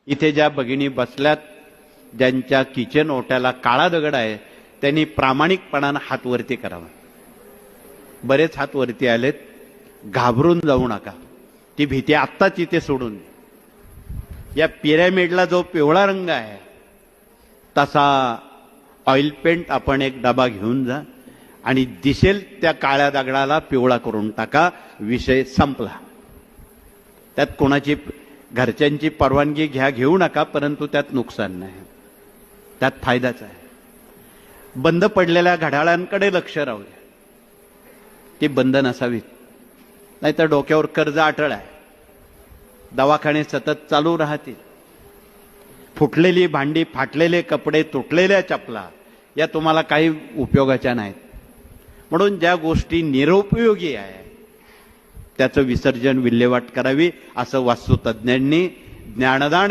इथे ज्या भगिनी बसल्यात, ज्यांच्या किचन ओट्याला काळा दगड आहे, त्यांनी प्रामाणिकपणानं हात वरती करावा. बरेच हात वरती आलेत. घाबरून जाऊ नका. ती भीती आत्ताच इथे सोडून, या पिरॅमिडला जो पिवळा रंग आहे तसा ऑइल पेंट आपण एक डबा घेऊन जा आणि दिसेल त्या काळ्या दगडाला पिवळा करून टाका. विषय संपला. त्यात कोणाची घरच्यांची परवानगी घेऊ नका, परंतु त्यात नुकसान नाही, त्यात फायदाच आहे. बंद पडलेल्या घड्याळांकडे लक्ष राहू द्या. ती बंद नसावीत, नाहीतर डोक्यावर कर्ज अटळ आहे. दवाखाने सतत चालू राहतील. फुटलेली भांडी, फाटलेले कपडे, तुटलेल्या चपला या तुम्हाला काही उपयोगाच्या नाहीत. म्हणून ज्या गोष्टी निरुपयोगी आहे त्याचं विसर्जन, विल्हेवाट करावी, असं वास्तुतज्ञांनी ज्ञानदान